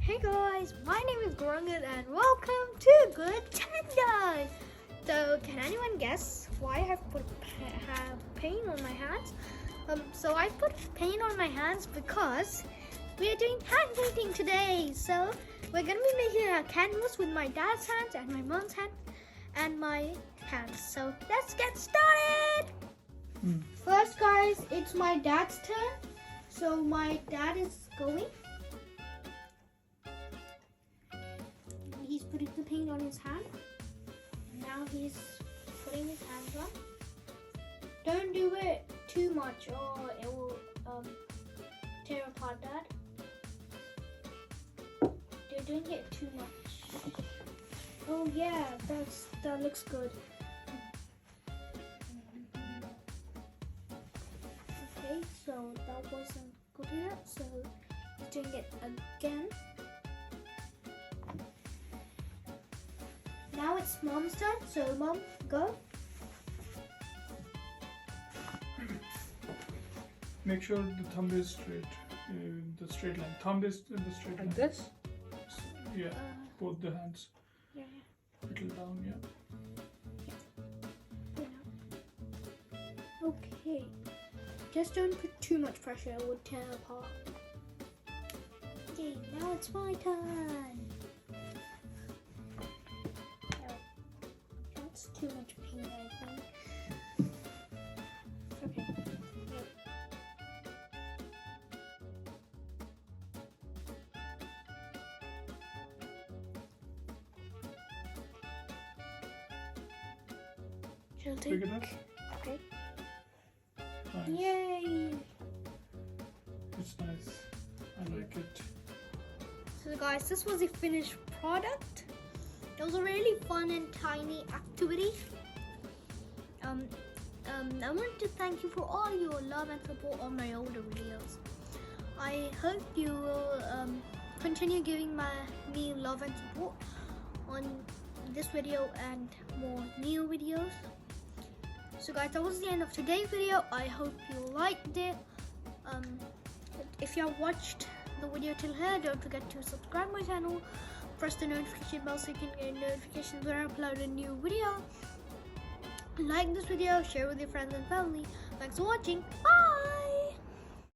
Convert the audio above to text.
Hey guys, my name is Grungan and welcome to Good Tender. So, can anyone guess why I have paint on my hands? So I put paint on my hands because we are doing hand painting today. So we're gonna be making a canvas with my dad's hands and my mom's hand and my hands. So let's get started. First, guys, it's my dad's turn. So my dad is going. He's putting the paint on his hand. Now he's putting his hands on. Don't do it too much or it will tear apart, Dad. You're doing it too much. Oh yeah, that looks good. Okay, so that wasn't good enough, so he's doing it again. Now it's Mom's turn, so Mom, go. Make sure the thumb is straight, the straight line. Thumb is in the straight line. Like this? Yeah, both the hands. Yeah. Little down, yeah. Okay. Just don't put too much pressure, it would tear apart. Okay, now it's my turn. That's too much paint, I think. Okay. Yep. Big enough? Okay. Nice. Yay! It's nice. I like it. So guys, this was the finished product. It was a really fun and tiny activity. I wanted to thank you for all your love and support on my older videos. I hope you will continue giving me love and support on this video and more new videos. So guys, that was the end of today's video. I hope you liked it. If you have watched the video till here, don't forget to subscribe my channel, press the notification bell so you can get notifications when I upload a new video. Like this video, share with your friends and family. Thanks for watching. Bye!